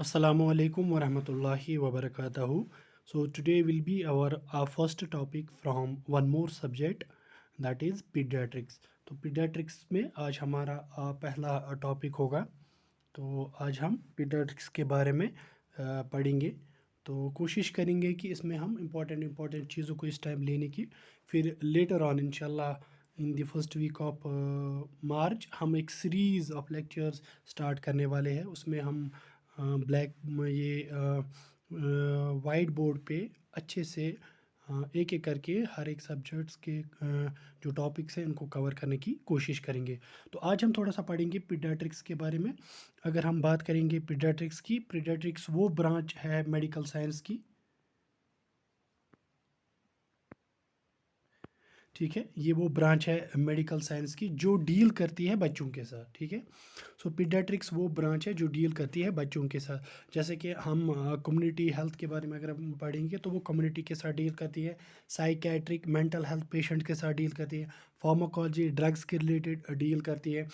Assalamu alaikum wa rahmatullahi wa barakatuhu. So today will be our first topic from one more subject, that is pediatrics. तो pediatrics में आज हमारा पहला topic होगा। तो आज हम पीडियाट्रिक्स के बारे में पढ़ेंगे। तो कोशिश करेंगे कि इसमें हम इम्पोर्टेंट चीज़ों को इस टाइम लेने की, फिर लेटर ऑन इंशाल्लाह in the first week of March हम एक सीरीज़ ऑफ लेक्चर्स स्टार्ट करने वाले हैं। उसमें हम ब्लैक ये वाइट बोर्ड पे अच्छे से एक एक करके हर एक सब्जेक्ट्स के जो टॉपिक्स हैं उनको कवर करने की कोशिश करेंगे। तो आज हम थोड़ा सा पढ़ेंगे पीडियाट्रिक्स के बारे में। अगर हम बात करेंगे पीडियाट्रिक्स की, पीडियाट्रिक्स वो ब्रांच है मेडिकल साइंस की, ठीक है, ये वो ब्रांच है मेडिकल साइंस की जो डील करती है बच्चों के साथ, ठीक है। सो पीडियाट्रिक्स वो ब्रांच है जो डील करती है बच्चों के साथ। जैसे कि हम कम्युनिटी हेल्थ के बारे में अगर हम पढ़ेंगे तो वो कम्युनिटी के साथ डील करती है, साइकेट्रिक मेंटल हेल्थ पेशेंट के साथ डील करती है, फार्माकोलॉजी ड्रग्स के रिलेटेड डील करती है,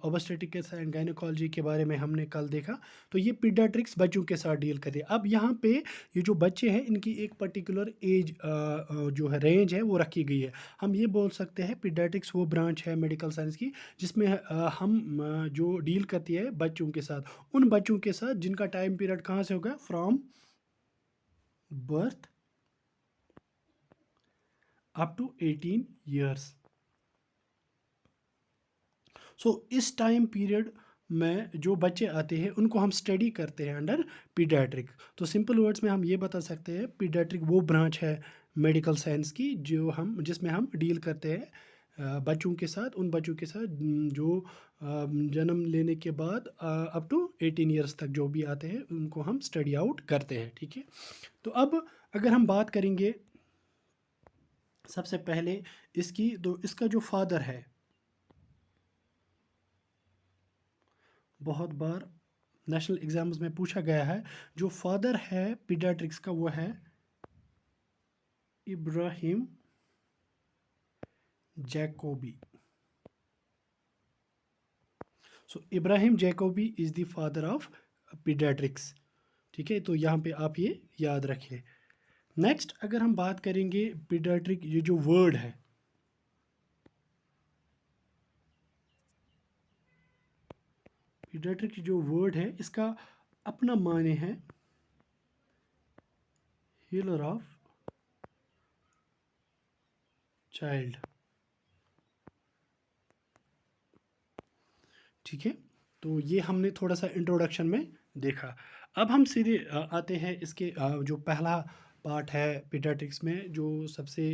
ओबस्टेटिक्स एंड गायनेकोलॉजी के बारे में हमने कल देखा। तो ये पीडियाट्रिक्स बच्चों के साथ डील करती है। अब यहाँ पे ये जो बच्चे हैं इनकी एक पर्टिकुलर एज जो है रेंज है वो रखी गई है। हम ये बोल सकते हैं पीडियाट्रिक्स वो ब्रांच है मेडिकल साइंस की जिसमें हम जो डील करती है बच्चों के साथ, उन बच्चों के साथ जिनका टाइम पीरियड कहाँ से होगा, from birth up to 18 years. So इस टाइम पीरियड में जो बच्चे आते हैं उनको हम स्टडी करते हैं अंडर पीडियाट्रिक। तो सिंपल वर्ड्स में हम ये बता सकते हैं पीडियाट्रिक वो ब्रांच है मेडिकल साइंस की जो हम जिसमें हम डील करते हैं बच्चों के साथ, उन बच्चों के साथ जो जन्म लेने के बाद अप टू 18 ईयर्स तक जो भी आते हैं उनको हम स्टडी आउट करते हैं, ठीक है। तो अब अगर हम बात करेंगे सबसे पहले इसकी, तो इसका जो फादर है, बहुत बार नेशनल एग्जाम्स में पूछा गया है, जो फादर है पीडियाट्रिक्स का वो है Ibrahim Jacobi. So Ibrahim Jacobi is the father of paediatrics, ठीक है। तो यहाँ पे आप ये याद रखिए। नेक्स्ट अगर हम बात करेंगे पीडियाट्रिक, ये जो वर्ड है, पीडियाट्रिक जो वर्ड है इसका अपना माने है हीलर ऑफ चाइल्ड, ठीक है। तो ये हमने थोड़ा सा इंट्रोडक्शन में देखा। अब हम सीधे आते हैं इसके जो पहला पार्ट है पीडियाट्रिक्स में जो सबसे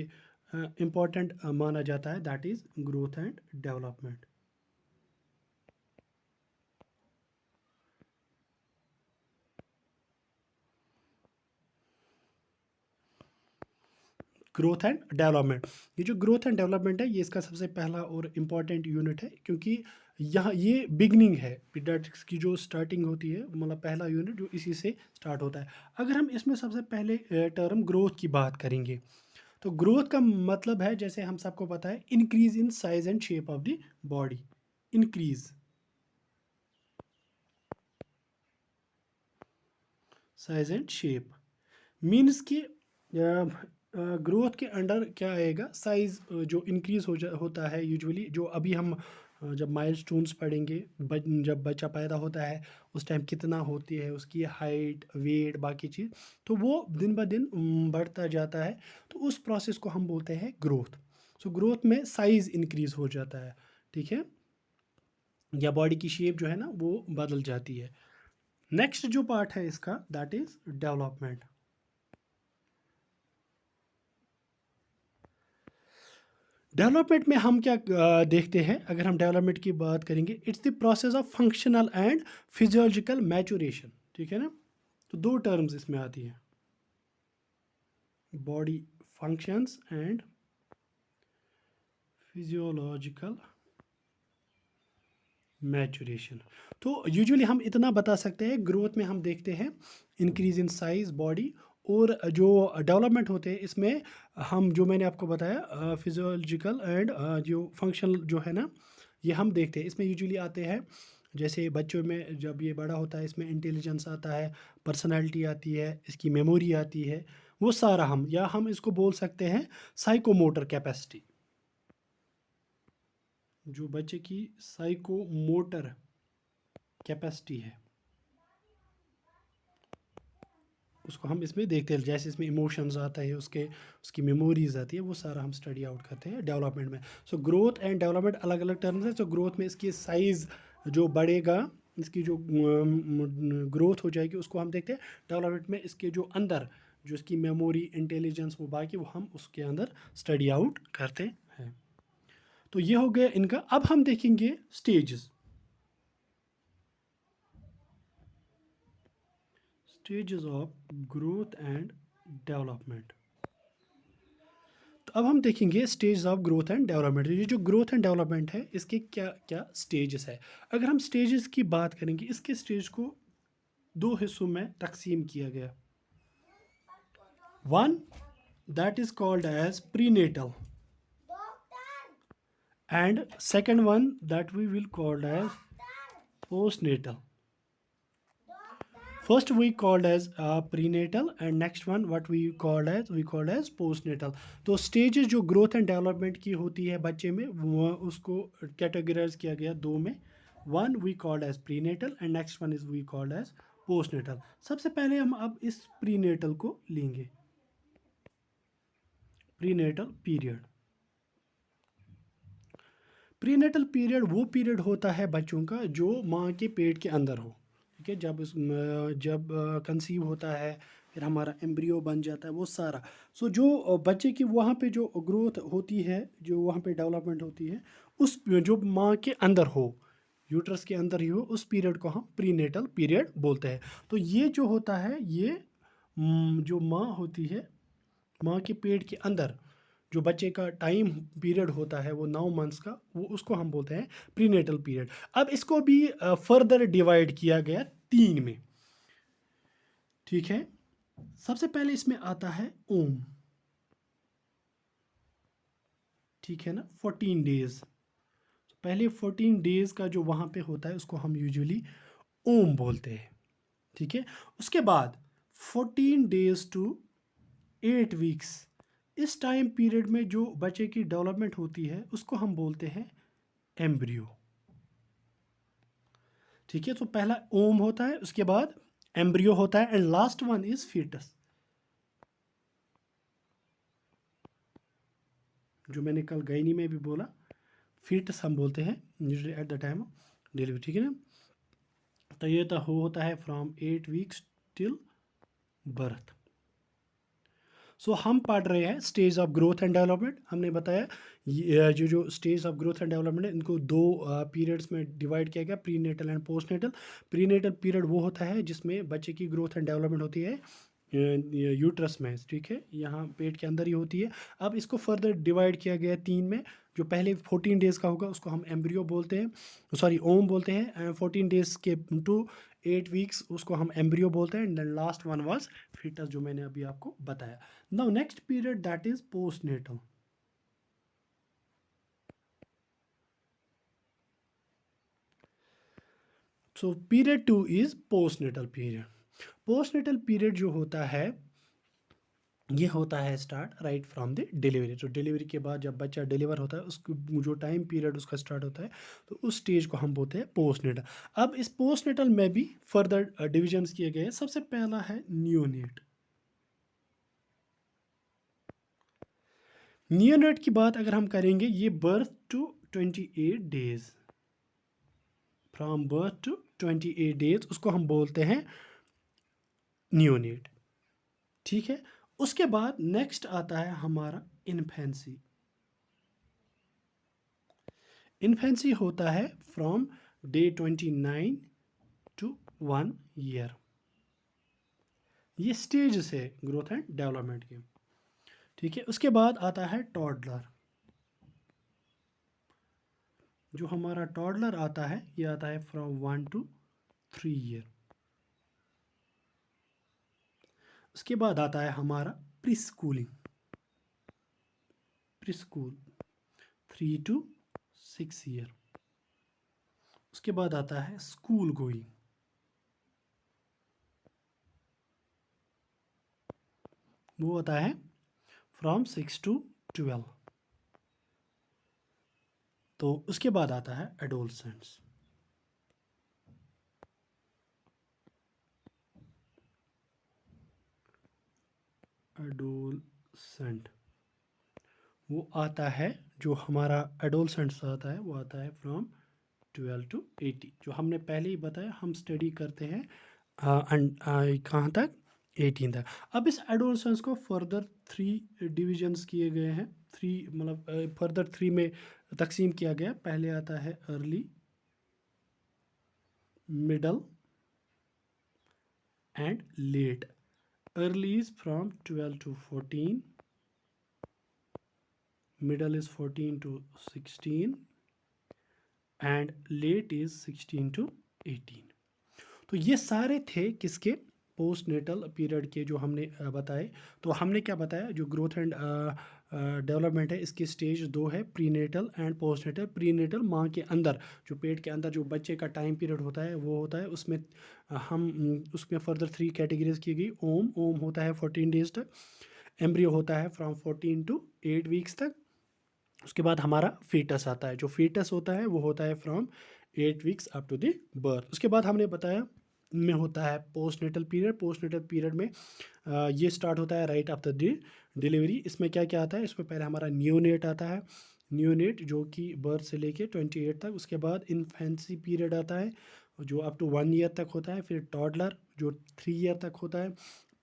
इम्पोर्टेंट माना जाता है, that is growth and development. Growth and development, ये जो ग्रोथ एंड डेवलपमेंट है ये इसका सबसे पहला और इम्पॉर्टेंट यूनिट है, क्योंकि यहाँ ये बिगनिंग है पीडियाट्रिक्स की, जो स्टार्टिंग होती है, मतलब पहला यूनिट जो इसी से स्टार्ट होता है। अगर हम इसमें सबसे पहले टर्म ग्रोथ की बात करेंगे तो ग्रोथ का मतलब है, जैसे हम सबको पता है, increase in size and shape of the body. Increase size and shape means कि ग्रोथ के अंडर क्या आएगा, साइज जो इंक्रीज होता है यूजुअली, जो अभी हम जब माइलस्टोन्स पढ़ेंगे, जब बच्चा पैदा होता है उस टाइम कितना होती है उसकी हाइट, वेट, बाकी चीज़, तो वो दिन ब दिन बढ़ता जाता है। तो उस प्रोसेस को हम बोलते हैं ग्रोथ। सो ग्रोथ में साइज इंक्रीज हो जाता है, ठीक है, या बॉडी की शेप जो है ना वो बदल जाती है। नेक्स्ट जो पार्ट है इसका, दैट इज डेवलपमेंट। डेवलपमेंट में हम क्या देखते हैं, अगर हम डेवलपमेंट की बात करेंगे, it's the process of functional and physiological maturation, ठीक है ना। तो दो टर्म्स इसमें आती हैं, body functions and physiological maturation. तो यूजुअली हम इतना बता सकते हैं, ग्रोथ में हम देखते हैं इंक्रीज इन साइज बॉडी, और जो डेवलपमेंट होते हैं इसमें हम, जो मैंने आपको बताया, फिजियोलॉजिकल एंड जो फंक्शनल जो है ना, ये हम देखते हैं। इसमें यूजुअली आते हैं जैसे बच्चों में जब ये बड़ा होता है इसमें इंटेलिजेंस आता है, पर्सनालिटी आती है, इसकी मेमोरी आती है, वो सारा हम इसको बोल सकते हैं साइकोमोटर कैपेसिटी। जो बच्चे की साइकोमोटर कैपेसिटी है उसको हम इसमें देखते हैं, जैसे इसमें इमोशंस आता है, उसकी मेमोरीज आती है, वो सारा हम स्टडी आउट करते हैं डेवलपमेंट में। सो ग्रोथ एंड डेवलपमेंट अलग अलग टर्म्स हैं। सो ग्रोथ में इसकी साइज़ जो बढ़ेगा, इसकी जो ग्रोथ हो जाएगी उसको हम देखते हैं। डेवलपमेंट में इसके जो अंदर जो इसकी मेमोरी, इंटेलिजेंस, वो बाकी वो हम उसके अंदर स्टडी आउट करते हैं। तो ये हो गया इनका। अब हम देखेंगे stages. Stages of growth and development. तो अब हम देखेंगे stage of growth and development. ये जो ग्रोथ एंड डेवलपमेंट है इसके क्या क्या स्टेजेस है। अगर हम स्टेजेस की बात करेंगे, इसके स्टेज को दो हिस्सों में तकसीम किया गया। One that is called as prenatal and second one that we will called as postnatal. First we called as prenatal and next one what we called as postnatal. तो stages जो growth and development की होती है बच्चे में, वो उसको categorize किया गया दो में. One we called as prenatal and next one is we called as postnatal. सबसे पहले हम अब इस prenatal को लेंगे. Prenatal period. प्रीनेटल पीरियड वो पीरियड होता है बच्चों का जो माँ के पेट के अंदर हो। ठीक है, जब कंसीव होता है, फिर हमारा एम्ब्रियो बन जाता है, वो सारा। सो जो बच्चे की वहाँ पे जो ग्रोथ होती है, जो वहाँ पे डेवलपमेंट होती है, उस जो माँ के अंदर हो, यूट्रस के अंदर ही हो, उस पीरियड को हम प्रीनेटल पीरियड बोलते हैं। तो ये जो होता है, ये जो माँ होती है, माँ के पेट के अंदर जो बच्चे का टाइम पीरियड होता है वो 9 मंथ्स का, वो उसको हम बोलते हैं प्रीनेटल पीरियड। अब इसको भी फर्दर डिवाइड किया गया 3 में। ठीक है, सबसे पहले इसमें आता है ओम। ठीक है ना, 14 डेज। पहले 14 डेज का जो वहाँ पे होता है उसको हम यूजुअली ओम बोलते हैं। ठीक है, उसके बाद 14 डेज टू 8 वीक्स, इस टाइम पीरियड में जो बच्चे की डेवलपमेंट होती है उसको हम बोलते हैं एम्ब्रियो। ठीक है, तो पहला ओम होता है, उसके बाद एम्ब्रियो होता है and last one is fetus, जो मैंने कल गायनी में भी बोला, फीटस हम बोलते हैं usually at the time of delivery. ठीक है ना, तो ये तो होता है फ्रॉम 8 वीक्स टिल बर्थ। सो हम पढ़ रहे हैं stage of growth and development. हमने बताया जो stage of growth and development है, इनको दो पीरियड्स में डिवाइड किया गया, prenatal and postnatal. Prenatal period वो होता है जिसमें बच्चे की ग्रोथ एंड डेवलपमेंट होती है यूट्रस में। ठीक है, यहाँ पेट के अंदर ही होती है। अब इसको फर्दर डिवाइड किया गया 3 में। जो पहले 14 डेज़ का होगा उसको हम एम्ब्रियो बोलते हैं, सॉरी ओम बोलते हैं। 14 डेज़ के टू 8 वीक्स उसको हम एम्ब्रियो बोलते हैं। And last one was fetus, जो मैंने अभी आपको बताया। Now next period that is postnatal. So period 2 is postnatal period. Postnatal period जो होता है ये होता है start right from the delivery. तो डिलीवरी के बाद जब बच्चा डिलीवर होता है उसको जो टाइम पीरियड उसका स्टार्ट होता है, तो उस स्टेज को हम बोलते हैं पोस्टनेटल। अब इस पोस्टनेटल में भी फर्दर डिविजन्स किए गए हैं। सबसे पहला है नियोनेट। नियोनेट की बात अगर हम करेंगे, ये birth to 28 days, from birth to 28 days उसको हम बोलते हैं नियोनेट। ठीक है, उसके बाद नेक्स्ट आता है हमारा इन्फेंसी। इन्फेंसी होता है फ्रॉम डे 29 टू 1 ईयर। ये स्टेज है ग्रोथ एंड डेवलपमेंट के। ठीक है, उसके बाद आता है टॉडलर। जो हमारा टॉडलर आता है ये आता है फ्रॉम 1 टू 3 ईयर। उसके बाद आता है हमारा pre schooling, pre school 3 to 6 year. उसके बाद आता है स्कूल गोइंग, वो होता है फ्रॉम 6 to 12। तो उसके बाद आता है एडोलसेंट्स। एडोलसेंट वो आता है, जो हमारा एडोलसेंट्स आता है वो आता है फ्रॉम 12 to 18। जो हमने पहले ही बताया, हम स्टडी करते हैं कहाँ तक, 18 तक। अब इस एडोलसेंस को फर्दर 3 डिविजन्स किए गए हैं, मतलब फर्दर 3 में तकसीम किया गया। पहले आता है early, middle and let. Early is from 12 to 14, middle is 14 to 16 and let is 16 to 18। तो ये सारे थे किसके, पोस्ट नेटल पीरियड के, जो हमने बताए। तो हमने क्या बताया, जो ग्रोथ एंड डेवलपमेंट है, इसकी स्टेज 2 है, prenatal and postnatal. Prenatal माँ के अंदर, जो पेट के अंदर जो बच्चे का टाइम पीरियड होता है वो होता है, उसमें उसमें फर्दर 3 कैटेगरीज की गई। ओम होता है 14 डेज तक, एम्ब्रियो होता है फ्रॉम 14 to 8 वीक्स तक। उसके बाद हमारा फीटस आता है, जो फीटस होता है वो होता है from 8 weeks up to the birth. उसके बाद हमने बताया में होता है postnatal period. Postnatal period में ये स्टार्ट होता है राइट आफ्टर द डिलीवरी। इसमें क्या क्या आता है, इसमें पहले हमारा न्यूनेट आता है, न्यूनेट जो कि बर्थ से लेके 28 तक। उसके बाद इन्फेंसी पीरियड आता है, जो अप टू 1 ईयर तक होता है। फिर टॉडलर जो 3 ईयर तक होता है।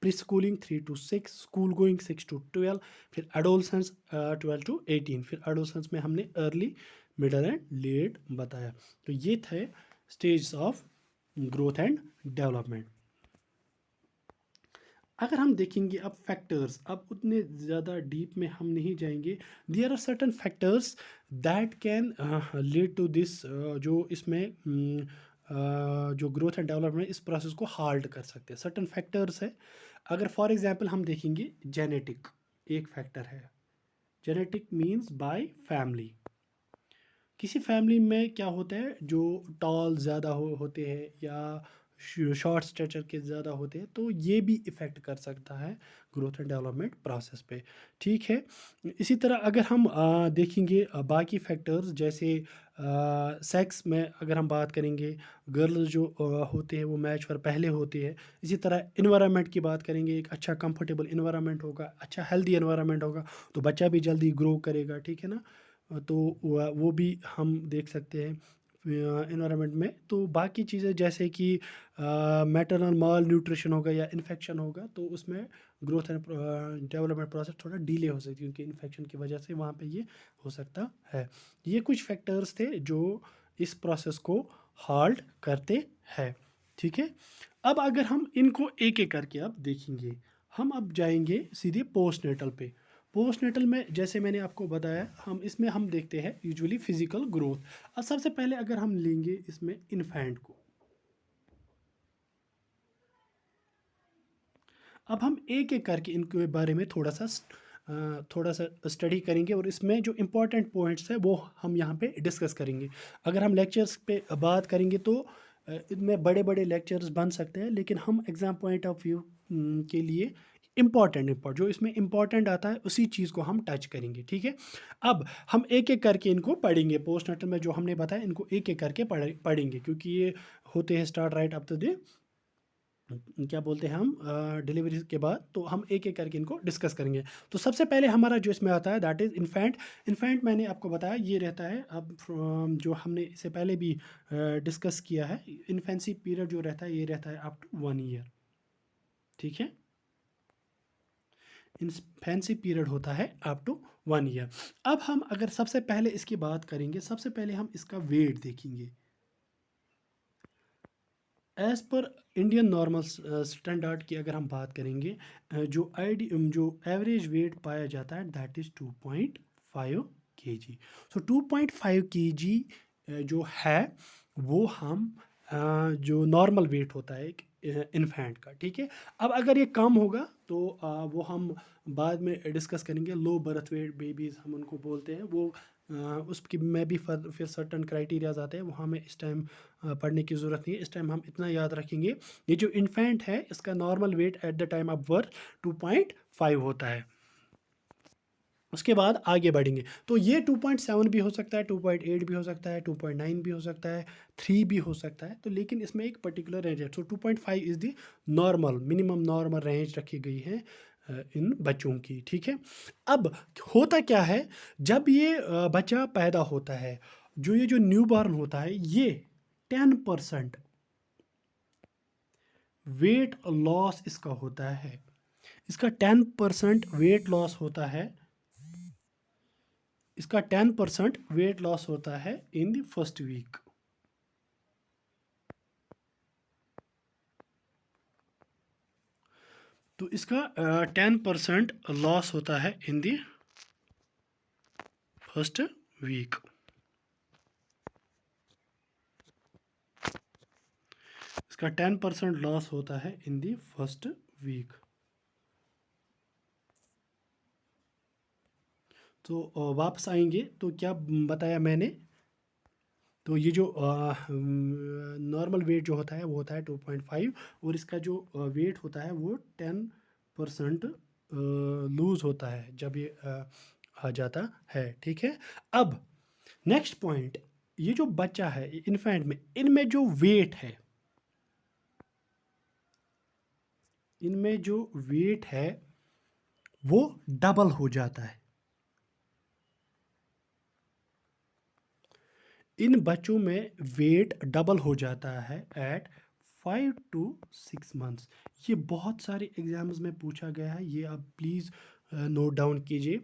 Pre schooling 3 to 6, school going 6 to 12। फिर एडोलसेंस 12 to 18। फिर एडोलसेंस में हमने अर्ली, मिडल एंड लेट बताया। तो ये थे stage of growth and development. अगर हम देखेंगे अब फैक्टर्स, अब उतने ज़्यादा डीप में हम नहीं जाएंगे। There are certain factors that can lead to this, जो इसमें जो ग्रोथ एंड डेवलपमेंट इस प्रोसेस को हाल्ट कर सकते हैं। सर्टन फैक्टर्स है। अगर फॉर एग्जांपल हम देखेंगे, जेनेटिक एक फैक्टर है। Genetic means by family. किसी फैमिली में क्या होता है, जो टॉल ज़्यादा होते हैं या शॉर्ट स्ट्रेचर के ज़्यादा होते हैं, तो ये भी इफ़ेक्ट कर सकता है ग्रोथ एंड डेवलपमेंट प्रोसेस पे। ठीक है। इसी तरह अगर हम देखेंगे बाकी फैक्टर्स, जैसे सेक्स में अगर हम बात करेंगे, गर्ल्स जो होते हैं वो मैच पर पहले होते हैं। इसी तरह इन्वायरमेंट की बात करेंगे, एक अच्छा कंफर्टेबल इन्वायरमेंट होगा, अच्छा हेल्दी इन्वायरमेंट होगा, तो बच्चा भी जल्दी ग्रो करेगा। ठीक है ना। तो वो भी हम देख सकते हैं इन्वायरमेंट में। तो बाकी चीज़ें जैसे कि मैटरनल माल न्यूट्रिशन होगा या इन्फेक्शन होगा, तो उसमें ग्रोथ एंड डेवलपमेंट प्रोसेस थोड़ा डिले हो सकती है, क्योंकि इन्फेक्शन की वजह से वहाँ पे ये हो सकता है। ये कुछ फैक्टर्स थे जो इस प्रोसेस को हाल्ट करते हैं। ठीक है। अब अगर हम इनको एक एक करके अब देखेंगे, हम अब जाएंगे सीधे पोस्ट नेटल पे। पोस्ट नेटल में जैसे मैंने आपको बताया, हम इसमें हम देखते हैं यूजुअली फिजिकल ग्रोथ। अब सबसे पहले अगर हम लेंगे इसमें इन्फेंट को, अब हम एक एक करके इनके बारे में थोड़ा सा स्टडी करेंगे, और इसमें जो इम्पोर्टेंट पॉइंट्स है वो हम यहाँ पे डिस्कस करेंगे। अगर हम लेक्चर्स पे बात करेंगे तो इनमें बड़े बड़े लेक्चर्स बन सकते हैं, लेकिन हम एग्ज़ाम पॉइंट ऑफ व्यू के लिए इम्पॉर्टेंट जो इसमें इम्पॉर्टेंट आता है उसी चीज़ को हम टच करेंगे। ठीक है। अब हम एक एक करके इनको पढ़ेंगे। पोस्ट नेटल में जो हमने बताया, इनको एक एक करके पढ़ेंगे, क्योंकि ये होते हैं start right up to the, क्या बोलते हैं हम, डिलीवरी के बाद। तो हम एक एक करके इनको डिस्कस करेंगे। तो सबसे पहले हमारा जो इसमें आता है दैट इज़ इन्फेंट। इन्फेंट मैंने आपको बताया ये रहता है, अब जो हमने इससे पहले भी डिस्कस किया है, इन्फेंसी पीरियड जो रहता है ये रहता है अप टू 1 ईयर। ठीक है। इन्फेंसी पीरियड होता है अप टू 1 ईयर। अब हम अगर सबसे पहले इसकी बात करेंगे, सबसे पहले हम इसका वेट देखेंगे। As per Indian normal standard की अगर हम बात करेंगे, जो एवरेज वेट पाया जाता है that is 2.5 kg। So 2.5 kg जो है वो हम जो नॉर्मल वेट होता है एक इन्फेंट का। ठीक है। अब अगर ये कम होगा तो वो हम बाद में डिस्कस करेंगे। लो बर्थ वेट बेबीज़ हम उनको बोलते हैं, वो उसकी में भी फिर सर्टन क्राइटेरियाज आते हैं, वो हमें इस टाइम पढ़ने की ज़रूरत नहीं है। इस टाइम हम इतना याद रखेंगे, ये जो इन्फेंट है इसका normal weight at the time of birth 2.5 होता है। उसके बाद आगे बढ़ेंगे तो ये 2.7 भी हो सकता है, 2.8 भी हो सकता है, 2.9 भी हो सकता है, 3 भी हो सकता है। तो लेकिन इसमें एक पर्टिकुलर रेंज है। सो 2.5 is the normal, minimum normal range रखी गई है इन बच्चों की, ठीक है। अब होता क्या है, जब ये बच्चा पैदा होता है, ये जो न्यू बॉर्न होता है, ये 10% वेट लॉस इसका होता है। इसका 10% वेट लॉस होता है, इसका 10% वेट लॉस होता है इन द फर्स्ट वीक। तो इसका 10% लॉस होता है इन द फर्स्ट वीक। इसका 10% लॉस होता है इन द फर्स्ट वीक। तो वापस आएंगे तो क्या बताया मैंने, तो ये जो नॉर्मल वेट जो होता है वो होता है 2.5, और इसका जो वेट होता है वो 10% लूज होता है जब ये आ जाता है, ठीक है। अब नेक्स्ट पॉइंट, ये जो बच्चा है इन्फेंट में, इनमें जो वेट है, इनमें जो वेट है वो डबल हो जाता है। इन बच्चों में वेट डबल हो जाता है एट 5 to 6 months। ये बहुत सारे एग्जाम्स में पूछा गया है, ये आप प्लीज़ नोट डाउन कीजिए।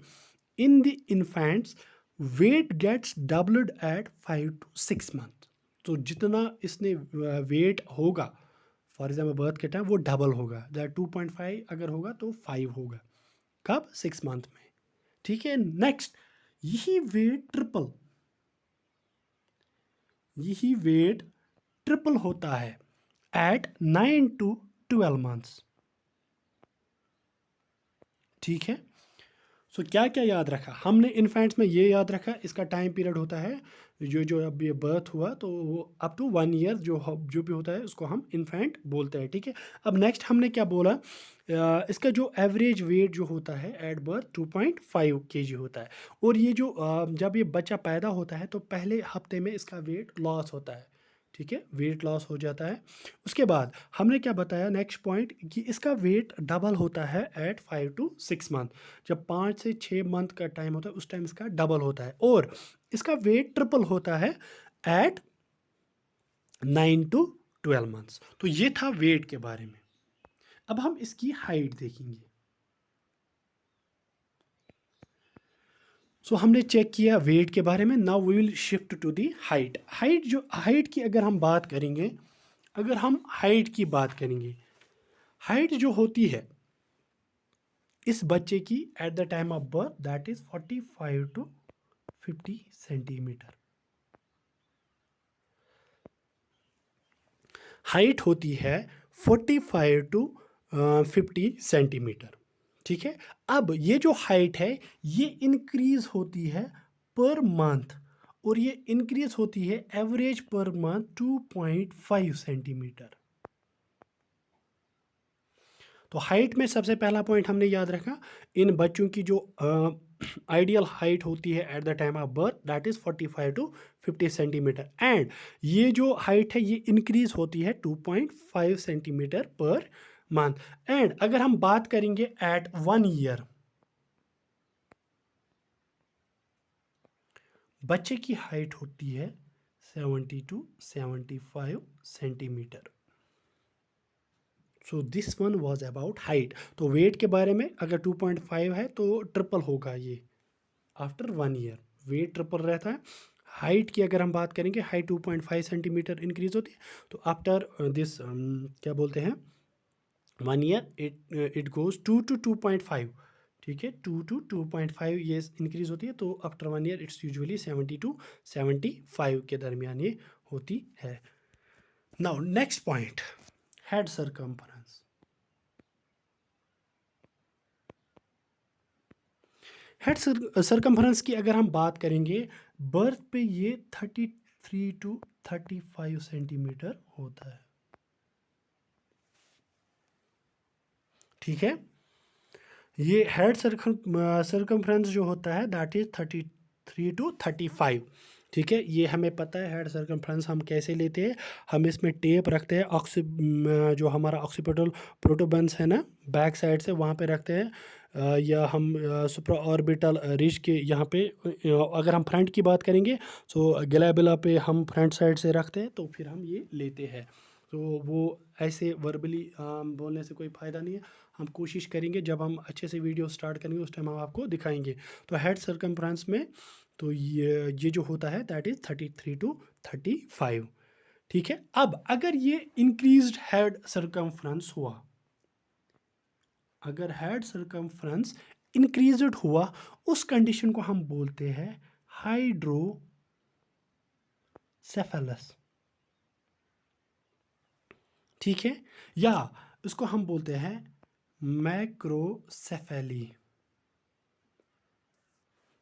In the infants weight gets doubled at 5 to 6 months। तो जितना इसने वेट होगा, फॉर एग्जाम्पल बर्थ के टाइम वो डबल होगा, 2.5 अगर होगा तो 5 होगा। कब? 6 मंथ में, ठीक है। नेक्स्ट, यही वेट ट्रिपल, यही वेट ट्रिपल होता है एट 9 to 12 months, ठीक है। सो क्या क्या याद रखा हमने इन्फेंट्स में? ये याद रखा इसका टाइम पीरियड होता है, जो अब ये बर्थ हुआ तो वो अप टू 1 ईयर जो भी होता है उसको हम इन्फेंट बोलते हैं, ठीक है। अब नेक्स्ट हमने क्या बोला, इसका जो एवरेज वेट जो होता है एट बर्थ 2.5 kg होता है। और ये जो जब ये बच्चा पैदा होता है तो पहले हफ्ते में इसका वेट लॉस होता है, ठीक है, वेट लॉस हो जाता है। उसके बाद हमने क्या बताया नेक्स्ट पॉइंट, कि इसका वेट डबल होता है एट 5 to 6 मंथ। जब 5 से 6 मंथ का टाइम होता है उस टाइम इसका डबल होता है, और इसका वेट ट्रिपल होता है एट 9 to 12 मंथ्स। तो ये था वेट के बारे में। अब हम इसकी हाइट देखेंगे। सो हमने चेक किया वेट के बारे में, now we will shift to the height. Height की अगर हम बात करेंगे, अगर हम हाइट की बात करेंगे, हाइट जो होती है इस बच्चे की at the time of birth that is 45 to 50 centimetre. Height होती है 45 to 50 सेंटीमीटर, ठीक है। अब ये जो हाइट है ये इंक्रीज होती है पर मंथ, और ये इंक्रीज होती है एवरेज पर मंथ 2.5 सेंटीमीटर। तो हाइट में सबसे पहला पॉइंट हमने याद रखा, इन बच्चों की जो आइडियल हाइट होती है at the time of birth that is 45 to 50 centimetre, and ये जो हाइट है ये इंक्रीज होती है 2.5 सेंटीमीटर पर मंथ। एंड अगर हम बात करेंगे एट 1 ईयर, बच्चे की हाइट होती है 70 to 75 centimetre. So this one was about height. तो वेट के बारे में अगर 2.5 है तो ट्रिपल होगा ये आफ्टर 1 ईयर, वेट ट्रिपल रहता है। हाइट की अगर हम बात करेंगे, हाइट 2.5 सेंटीमीटर इंक्रीज होती है, तो आफ्टर दिस क्या बोलते हैं 1 ईयर इट गोज 2 to 2.5, ठीक है, 2 to 2.5 ये इंक्रीज होती है। तो after 1 year it's usually 70 to 75 के दरमियान ये होती है। Now next point, head circumference. Head circumference की अगर हम बात करेंगे, बर्थ पे ये 33 टू 35 सेंटीमीटर होता है। ठीक है, ये हेड सरकमफ्रेंस जो होता है दैट इज 33 टू 35। ठीक है, ये हमें पता है हेड सरकमफ्रेंस हम कैसे लेते हैं। हम इसमें टेप रखते हैं, जो हमारा ऑक्सीपिटल प्रोटोबंस है ना, बैक साइड से वहाँ पे रखते हैं, या हम सुप्रा ऑर्बिटल रिज के यहाँ पे, अगर हम फ्रंट की बात करेंगे तो ग्लैबुला पे हम फ्रंट साइड से रखते हैं, तो फिर हम ये लेते हैं। तो वो ऐसे वर्बली बोलने से कोई फ़ायदा नहीं है। हम कोशिश करेंगे, जब हम अच्छे से वीडियो स्टार्ट करेंगे उस टाइम हम आपको दिखाएंगे। तो हेड सरकमफ्रेंस में तो ये जो होता है दैट इज़ 33 टू 35। ठीक है, अब अगर ये इंक्रीज्ड हेड सरकमफ्रेंस हुआ, अगर हेड सरकमफ्रेंस इंक्रीज्ड हुआ, उस कंडीशन को हम बोलते हैं हाइड्रोसेफेलस। ठीक है, या इसको हम बोलते हैं मैक्रोसेफेली।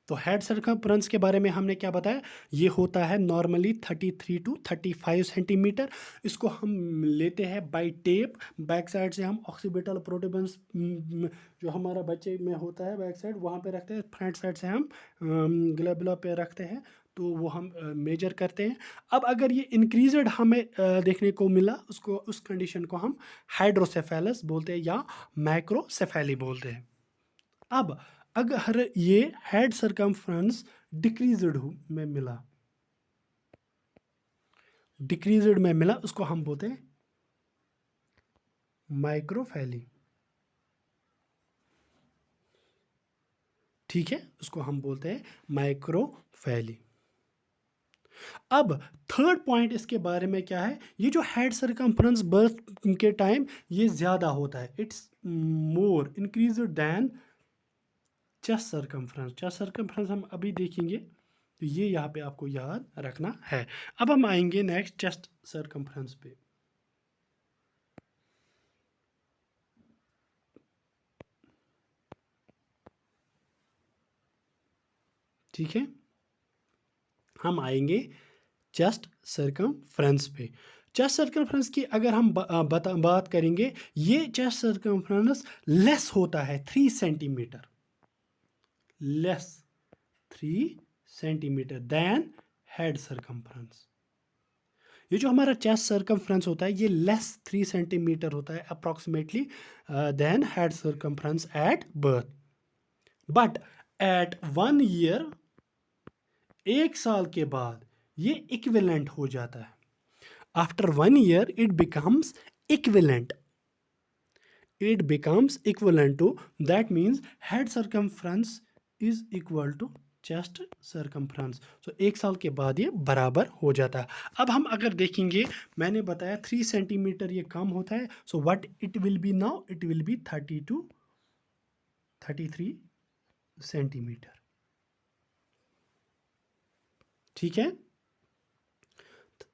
तो हेड सरकमफ्रेंस के बारे में हमने क्या बताया, ये होता है नॉर्मली 33 टू 35 सेंटीमीटर। इसको हम लेते हैं बाय टेप, बैक साइड से हम ऑक्सीपिटल प्रोटूबेंस जो हमारा बच्चे में होता है बैक साइड वहाँ पे रखते हैं, फ्रंट साइड से हम ग्लोबुला पे रखते हैं, तो वो हम मेजर करते हैं। अब अगर ये इंक्रीज्ड हमें देखने को मिला, उसको उस कंडीशन को हम हाइड्रोसेफेलस बोलते हैं या मैक्रोसेफेली बोलते हैं। अब अगर ये हेड सरकमफ्रेंस डिक्रीज्ड में मिला, उसको हम बोलते हैं माइक्रोफैली। ठीक है, उसको हम बोलते हैं माइक्रोफैली। अब थर्ड पॉइंट इसके बारे में क्या है, ये जो हेड सरकमफ्रेंस बर्थ के टाइम ये ज्यादा होता है, it's more increased than chest circumference. Chest circumference हम अभी देखेंगे, तो ये यहाँ पे आपको याद रखना है। अब हम आएंगे नेक्स्ट चेस्ट सरकमफ्रेंस पे। ठीक है, हम आएंगे चेस्ट सरकमफ्रेंस पे। चेस्ट सरकमफ्रेंस की अगर हम बात करेंगे, ये चेस्ट सरकमफ्रेंस लेस होता है 3 centimetre, less 3 centimetre then head circumference. ये जो हमारा चेस्ट सरकमफ्रेंस होता है ये लेस 3 सेंटीमीटर होता है approximately then head circumference at birth. But at 1 year, 1 साल के बाद ये इक्विवेलेंट हो जाता है। After 1 year it becomes equivalent, to that means head circumference is equal to chest circumference. तो 1 साल के बाद ये बराबर हो जाता है। अब हम अगर देखेंगे, मैंने बताया 3 सेंटीमीटर ये कम होता है, so what it will be now, it will be 30 to 33 centimetre. ठीक है,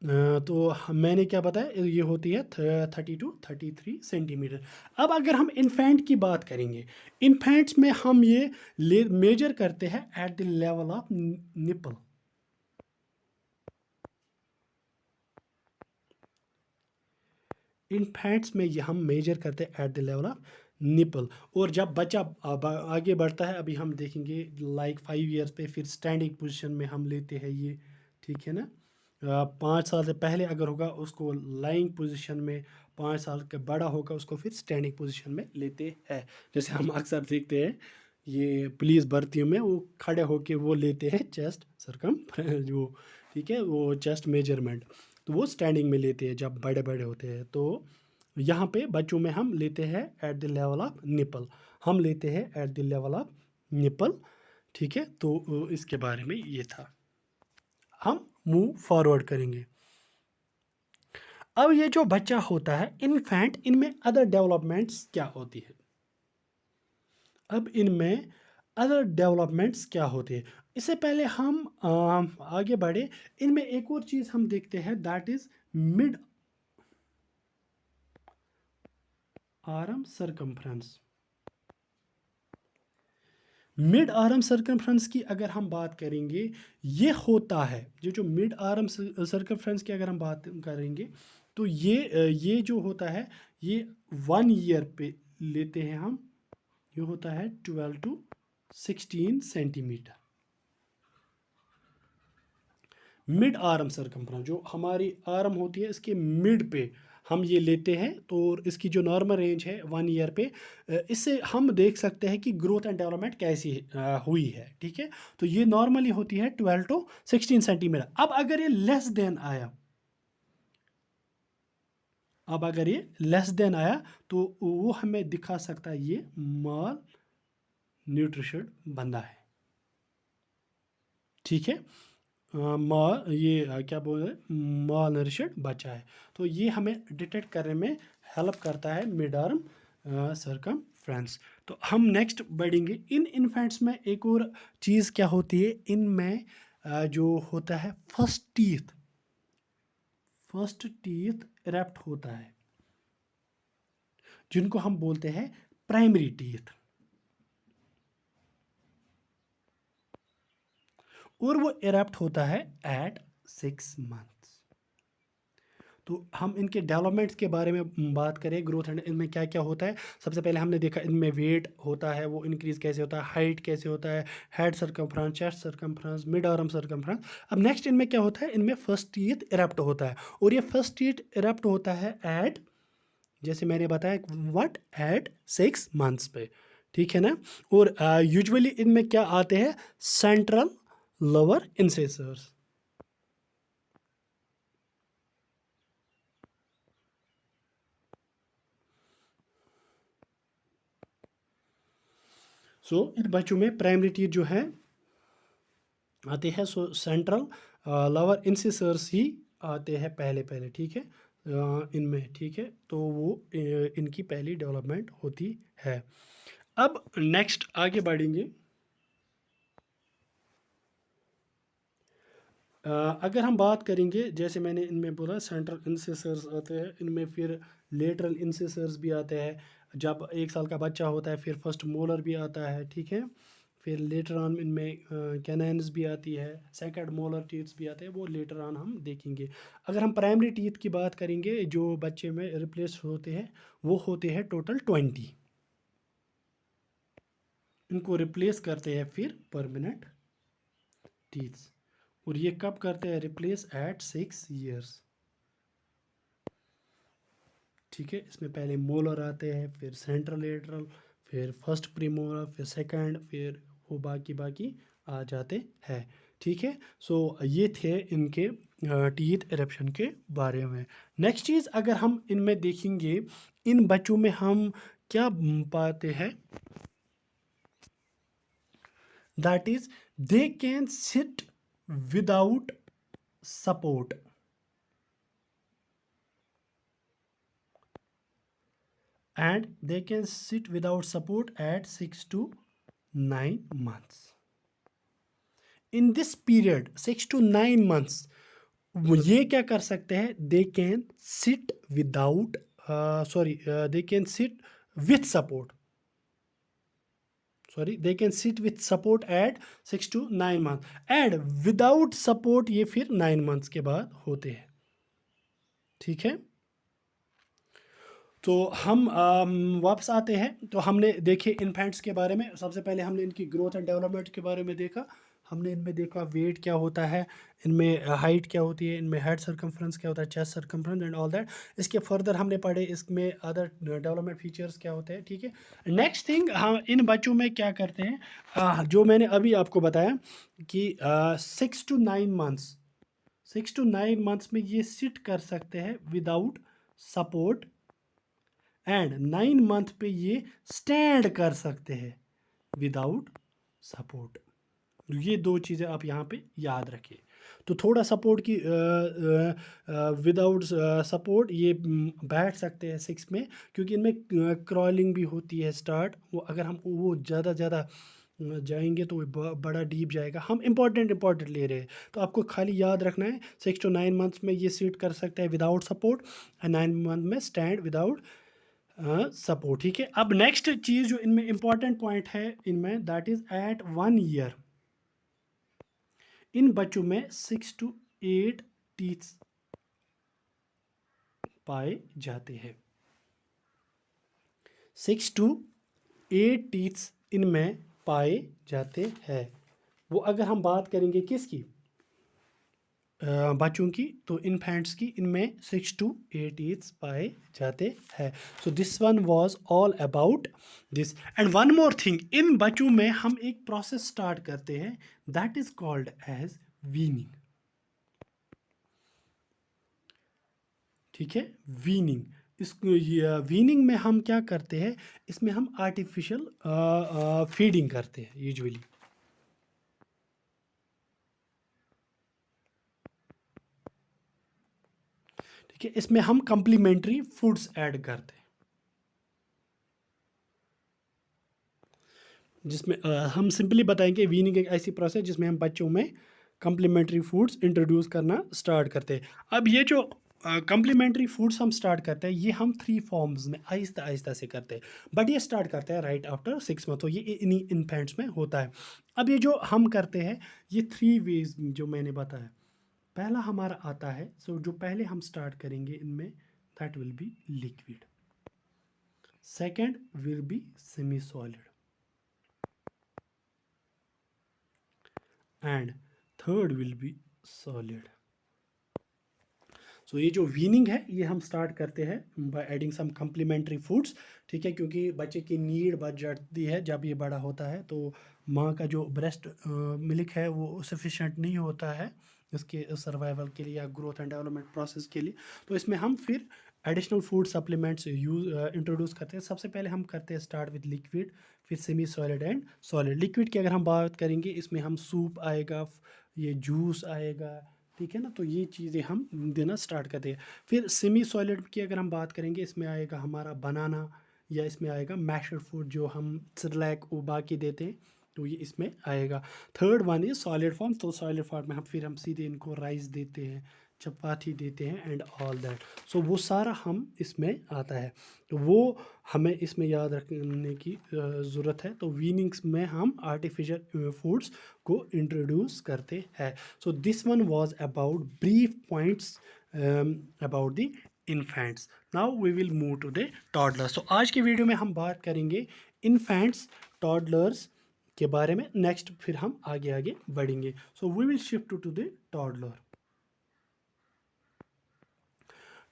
तो मैंने क्या बताया, ये होती है 30 टू 33 सेंटीमीटर। अब अगर हम इन्फेंट की बात करेंगे, इन्फेंट्स में हम ये मेजर करते हैं at the level of nipple. Infants में ये हम मेजर करते हैं at the level of nipple. और जब बच्चा आगे बढ़ता है, अभी हम देखेंगे लाइक 5 ईयर्स पे, फिर स्टैंडिंग पोजीशन में हम लेते हैं ये। ठीक है ना, 5 साल से पहले अगर होगा उसको लाइंग पोजीशन में, 5 साल का बड़ा होगा उसको फिर स्टैंडिंग पोजीशन में लेते हैं। जैसे हम अक्सर देखते हैं ये पुलिस भर्तियों में, वो खड़े होके वो लेते हैं चेस्ट सरकम जो, ठीक है, वो चेस्ट मेजरमेंट, तो वो स्टैंडिंग में लेते हैं जब बड़े बड़े होते हैं। तो यहाँ पे बच्चों में हम लेते हैं at the level of nipple, हम लेते हैं at the level of nipple. ठीक है, तो इसके बारे में ये था। हम मूव फॉरवर्ड करेंगे। अब ये जो बच्चा होता है इन्फेंट, इनमें अदर डेवलपमेंट्स क्या होती है, अब इनमें अदर डेवलपमेंट्स क्या होती है, इससे पहले हम आगे बढ़े, इनमें एक और चीज़ हम देखते हैं that is mid arm circumference. Mid arm circumference की अगर हम बात करेंगे, ये होता है जो मिड आर्म सर्कमफ्रेंस की अगर हम बात करेंगे, तो ये जो होता है ये 1 ईयर पे लेते हैं हम। ये होता है 12 to 16 centimetre. Mid arm circumference जो हमारी आर्म होती है इसके मिड पे हम ये लेते हैं, तो इसकी जो नॉर्मल रेंज है 1 ईयर पे, इससे हम देख सकते हैं कि ग्रोथ एंड डेवलपमेंट कैसी हुई है। ठीक है, तो ये नॉर्मली होती है 12 to 16 सेंटीमीटर। अब अगर ये लेस देन आया, तो वो हमें दिखा सकता है ये माल न्यूट्रिशन बंदा है। ठीक है, क्या बोल रहे, माल नरिशड बच्चा है। तो ये हमें डिटेक्ट करने में हेल्प करता है मिड आर्म सर्कमफ्रेंस। तो हम नेक्स्ट बढ़ेंगे। इन इन्फेंट्स में एक और चीज़ क्या होती है, इनमें जो होता है फर्स्ट टीथ इरेप्ट होता है, जिनको हम बोलते हैं प्राइमरी टीथ, और वो इरेप्ट होता है एट 6 मंथ्स। तो हम इनके डेवलपमेंट्स के बारे में बात करें, ग्रोथ एंड इनमें क्या क्या होता है। सबसे पहले हमने देखा इनमें वेट होता है, वो इंक्रीज कैसे होता है, हाइट कैसे होता है, head circumference, chest circumference, mid arm circumference. अब नेक्स्ट इनमें क्या होता है, इनमें फर्स्ट टीथ इरेप्ट होता है, और ये फर्स्ट टीथ इरेप्ट होता है एट, जैसे मैंने बताया व्हाट, एट 6 मंथ्स पे। ठीक है ना। और यूजुअली इनमें क्या आते हैं, सेंट्रल लोअर इंसेसर्स। इन बच्चों में प्राइमरी टीथ जो है आते हैं, सेंट्रल लोअर इंसिसर्स ही आते हैं पहले पहले। ठीक है, इनमें। ठीक है, तो वो इनकी पहली डेवलपमेंट होती है। अब नेक्स्ट आगे बढ़ेंगे। अगर हम बात करेंगे, जैसे मैंने इनमें बोला सेंट्रल इंसिसर्स आते हैं, इनमें फिर लेटरल इंसिसर्स भी आते हैं। जब 1 साल का बच्चा होता है फिर फर्स्ट मोलर भी आता है। ठीक है, फिर लेटर ऑन इनमें कैनाइन्स भी आती है, सेकंड मोलर टीथ्स भी आते हैं, वो लेटर ऑन हम देखेंगे। अगर हम प्राइमरी टीथ की बात करेंगे जो बच्चे में रिप्लेस होते हैं, वो होते हैं टोटल 20। इनको रिप्लेस करते हैं फिर परमानेंट टीथ्स, और ये कब करते हैं रिप्लेस, एट 6 ईयर्स। ठीक है, इसमें पहले मोलर आते हैं, फिर सेंट्रल लेटरल, फिर फर्स्ट प्रीमोलर, फिर सेकंड, फिर वो बाकी आ जाते हैं। ठीक है, ये थे इनके टीथ इरेप्शन के बारे में। नेक्स्ट चीज़ अगर हम इनमें देखेंगे, इन बच्चों में हम क्या पाते हैं, that is they can sit without support, and they can sit without support at 6 to 9 months. In this period 6 to 9 months ये क्या कर सकते हैं, they can sit without, they can sit with support, they can sit with support at 6 to 9 months, and without support ये फिर 9 months के बाद होते हैं। ठीक है, तो हम वापस आते हैं। तो हमने देखे इन्फेंट्स के बारे में, सबसे पहले हमने इनकी ग्रोथ एंड डेवलपमेंट के बारे में देखा। हमने इनमें देखा वेट क्या होता है, इनमें हाइट क्या होती है, इनमें हेड सर्कमफ्रेंस क्या होता है, chest circumference and all that. इसके फर्दर हमने पढ़े इसमें अदर डेवलपमेंट फीचर्स क्या होते हैं। ठीक है, नेक्स्ट थिंग हम इन बच्चों में क्या करते हैं, जो मैंने अभी आपको बताया कि 6 to 9 months, 6 to 9 months में ये सिट कर सकते हैं विदाउट सपोर्ट, एंड 9 मंथ पे ये स्टैंड कर सकते हैं विदाउट सपोर्ट। ये दो चीज़ें आप यहाँ पे याद रखिए। तो थोड़ा सपोर्ट की, विदाउट सपोर्ट ये बैठ सकते हैं 6 में, क्योंकि इनमें क्रॉलिंग भी होती है स्टार्ट। वो अगर हम वो ज़्यादा जाएंगे तो वो बड़ा डीप जाएगा। हम इंपॉर्टेंट ले रहे हैं, तो आपको खाली याद रखना है 6 to 9 months में ये सीट कर सकता है विदाउट सपोर्ट, एंड 9 month में स्टैंड विदाउट सपोर्ट। ठीक है, अब नेक्स्ट चीज़ जो इनमें इंपॉर्टेंट पॉइंट है इनमें, दैट इज एट 1 ईयर इन बच्चों में 6 to 8 टीथ पाए जाते हैं। 6 to 8 टीथ्स इनमें पाए जाते हैं। वो अगर हम बात करेंगे किसकी, बच्चों की, तो इन्फेंट्स की, इनमें 6 to 8 टीथ्स पाए जाते हैं। So this one was all about this. And one more thing, इन बच्चों में हम एक प्रोसेस स्टार्ट करते हैं that is called as weaning. ठीक है, वीनिंग। इस वीनिंग में हम क्या करते हैं, इसमें हम आर्टिफिशियल फीडिंग करते हैं यूजुअली। ठीक है, इसमें हम कम्प्लीमेंट्री फूड्स ऐड करते हैं, जिसमें हम सिंपली बताएंगे वीनिंग एक ऐसी प्रोसेस जिसमें हम बच्चों में कम्प्लीमेंट्री फूड्स इंट्रोड्यूस करना स्टार्ट करते हैं। अब ये जो कम्प्लीमेंट्री फूड्स हम स्टार्ट करते हैं, ये हम 3 फॉर्म्स में आहिस्ता आहिस्ता से करते हैं, बट ये स्टार्ट करते हैं राइट आफ्टर 6 मंथ। तो ये इन्हीं इन्फेंट्स में होता है। अब ये जो हम करते हैं, ये 3 वेज जो मैंने बताया, पहला हमारा आता है, सो जो पहले हम स्टार्ट करेंगे इनमें, that will be liquid. Second will be semi solid and third will be solid. So ये जो वीनिंग है, ये हम स्टार्ट करते हैं by adding some complementary foods. ठीक है, क्योंकि बच्चे की नीड बढ़ जाती है जब ये बड़ा होता है, तो माँ का जो ब्रेस्ट मिल्क है वो सफिशेंट नहीं होता है इसके सर्वाइवल के लिए या ग्रोथ एंड डेवलपमेंट प्रोसेस के लिए। तो इसमें हम फिर additional food supplements use introduce करते हैं। सबसे पहले हम करते हैं स्टार्ट विद लिक्विड, फिर semi solid and solid. Liquid की अगर हम बात करेंगे, इसमें हम सूप आएगा, ये जूस आएगा, ठीक है ना, तो ये चीज़ें हम देना स्टार्ट करते हैं। फिर सेमी सॉलिड की अगर हम बात करेंगे, इसमें आएगा हमारा बनाना, या इसमें आएगा मैशड फूड जो हम सिरलैक उबा के देते हैं, तो ये इसमें आएगा। Third one is solid form. तो सॉलिड फॉर्म में हम सीधे इनको राइस देते हैं, चपाती देते हैं एंड ऑल दैट। सो वो सारा हम इसमें आता है, तो वो हमें इसमें याद रखने की ज़रूरत है। तो वीनिंग्स में हम आर्टिफिशियल फूड्स को इंट्रोड्यूस करते हैं। So this one was about brief points about the infants. Now we will move to the toddlers. तो आज की वीडियो में हम बात करेंगे इन्फेंट्स, टॉडलर्स के बारे में। नेक्स्ट फिर हम आगे आगे बढ़ेंगे। So we will shift to the toddler.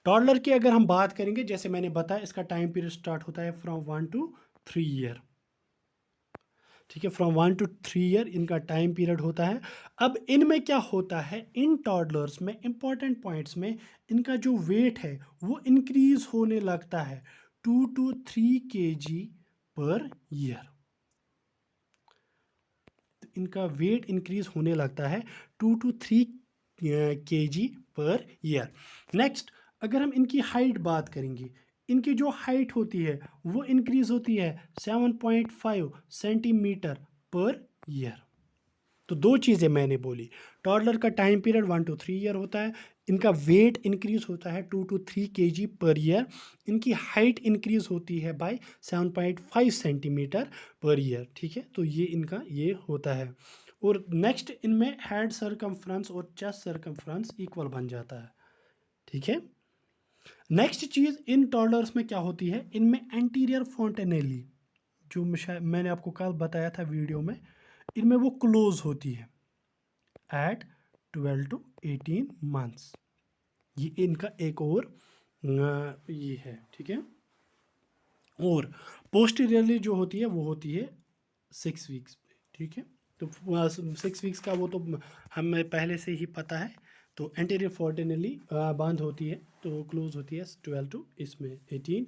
Toddler की अगर हम बात करेंगे, जैसे मैंने बताया, इसका टाइम पीरियड स्टार्ट होता है फ्रॉम 1 to 3 ईयर। ठीक है, फ्रॉम 1 to 3 ईयर इनका टाइम पीरियड होता है। अब इनमें क्या होता है, इन टॉडलर्स में इंपॉर्टेंट पॉइंट्स में इनका जो वेट है वो इंक्रीज होने लगता है 2 to 3 kg पर ईयर। इनका वेट इंक्रीज होने लगता है 2 to 3 kg per year. Next, अगर हम इनकी हाइट बात करेंगे, इनकी जो हाइट होती है वो इंक्रीज होती है 7.5 सेंटीमीटर पर ईयर। तो दो चीज़ें मैंने बोली, टॉडलर का टाइम पीरियड 1 to 3 ईयर होता है, इनका वेट इंक्रीज होता है 2 to 3 kg पर ईयर, इनकी हाइट इंक्रीज होती है बाय 7.5 सेंटीमीटर पर ईयर। ठीक है, तो ये इनका ये होता है। और नेक्स्ट, इनमें हेड सरकमफ्रेंस और चेस्ट सरकमफ्रेंस इक्वल बन जाता है। ठीक है, नेक्स्ट चीज़ इन टॉडलर्स में क्या होती है, इनमें एंटीरियर फोंटेनेली, जो मैंने आपको कल बताया था वीडियो में, इनमें वो क्लोज होती है एट 12 to 18 मंथ्स। ये इनका एक और ये है। ठीक है, और पोस्टीरियरली जो होती है वो होती है 6 वीक्स पे। ठीक है, तो 6 वीक्स का वो तो हमें पहले से ही पता है। तो एंटीरियर फोर्टिनली बंद होती है, तो क्लोज होती है 12 to इसमें 18,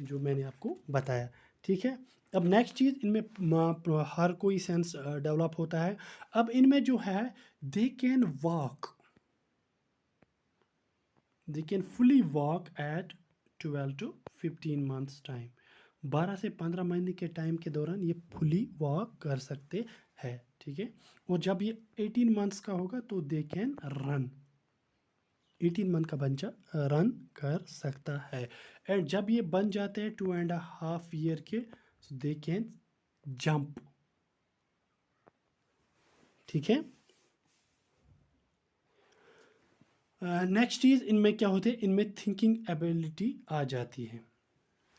जो मैंने आपको बताया। ठीक है, अब नेक्स्ट चीज़, इनमें हर कोई सेंस डेवलप होता है। अब इनमें जो है, they can walk, they can fully walk at 12 to 15 months time. 12 से 15 महीने के टाइम के दौरान ये फुली वॉक कर सकते हैं। ठीक है, और जब ये 18 मंथ्स का होगा तो दे कैन रन, 18 मंथ का बच्चा रन कर सकता है। एंड जब ये बन जाते हैं 2.5 ईयर के, सो दे कैन जंप। ठीक है। नेक्स्ट चीज़ इनमें क्या होते हैं, इनमें थिंकिंग एबिलिटी आ जाती है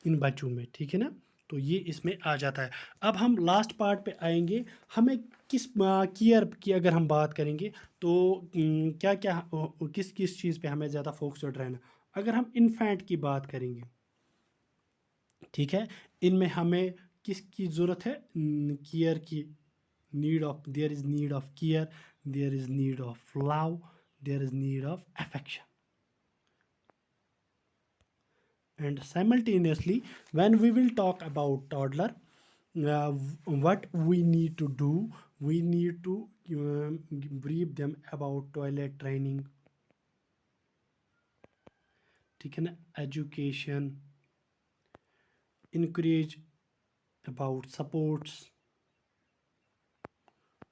इन बच्चों में। ठीक है ना, तो ये इसमें आ जाता है। अब हम लास्ट पार्ट पे आएंगे। हमें किस केयर की अगर हम बात करेंगे तो क्या क्या किस किस चीज़ पे हमें ज़्यादा फोकस्ड रहना। अगर हम इन्फेंट की बात करेंगे, ठीक है, इनमें हमें किसकी ज़रूरत है, केयर की। Need of, there is need of care, there is need of love, there is need of affection. And simultaneously, when we will talk about toddler, what we need to do, we need to brief them about toilet training, ठीक है ना, education, encourage about supports।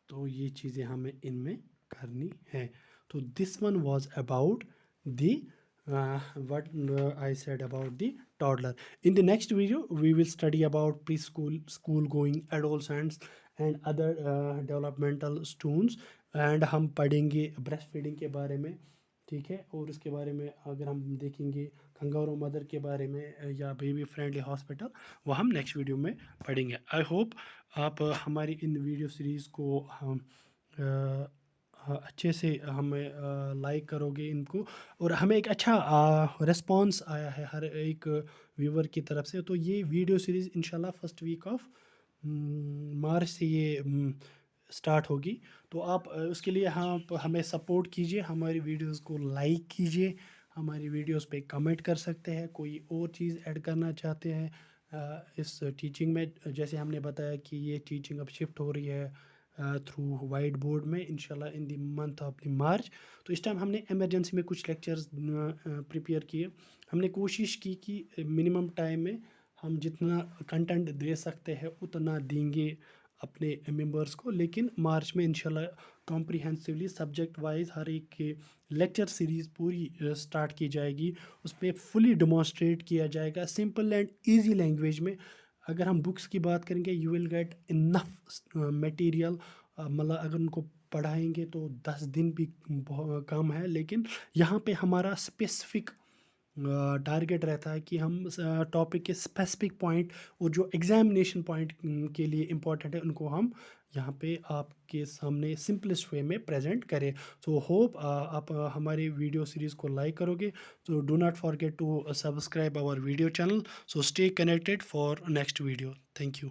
तो ये चीज़ें हमें इनमें करनी है। तो this one was about the what I said about the toddler. In the next video, we will study about preschool, school going adolescents and other developmental stones, and हम पढ़ेंगे ब्रेस्ट फीडिंग के बारे में। ठीक है, और उसके बारे में अगर हम देखेंगे कंगारू मदर के बारे में या बेबी फ्रेंडली हॉस्पिटल, वो हम नेक्स्ट वीडियो में पढ़ेंगे। आई होप आप हमारी इन वीडियो सीरीज़ को हम अच्छे से हमें लाइक करोगे इनको, और हमें एक अच्छा रिस्पांस आया है हर एक व्यूवर की तरफ से। तो ये वीडियो सीरीज़ इंशाल्लाह फर्स्ट वीक ऑफ मार्च से ये स्टार्ट होगी। तो आप उसके लिए आप हमें सपोर्ट कीजिए, हमारी वीडियोस को लाइक कीजिए, हमारी वीडियोस पे कमेंट कर सकते हैं, कोई और चीज़ ऐड करना चाहते हैं इस टीचिंग में। जैसे हमने बताया कि ये टीचिंग अब शिफ्ट हो रही है थ्रू वाइट बोर्ड में इंशाल्लाह in the month of the March. तो इस टाइम हमने इमरजेंसी में कुछ लेक्चर्स प्रिपेयर किए। हमने कोशिश की कि मिनिमम टाइम में हम जितना कंटेंट दे सकते हैं उतना देंगे अपने मेंबर्स को, लेकिन मार्च में इंशाल्लाह कॉम्प्रिहेंसिवली सब्जेक्ट वाइज हर एक के लेक्चर सीरीज़ पूरी स्टार्ट की जाएगी। उस पर फुली डेमोन्स्ट्रेट किया जाएगा सिंपल एंड ईजी लैंग्वेज में। अगर हम बुक्स की बात करेंगे, you will get enough material. मतलब अगर उनको पढ़ाएंगे तो 10 दिन भी कम है, लेकिन यहाँ पे हमारा स्पेसिफिक टारगेट रहता है कि हम टॉपिक के स्पेसिफिक पॉइंट और जो एग्जामिनेशन पॉइंट के लिए इम्पोर्टेंट है उनको हम यहाँ पे आपके सामने सिंपलेस्ट वे में प्रेजेंट करें। सो होप आप हमारी वीडियो सीरीज़ को लाइक करोगे। So do not forget to subscribe our video channel. So stay connected for next video. Thank you.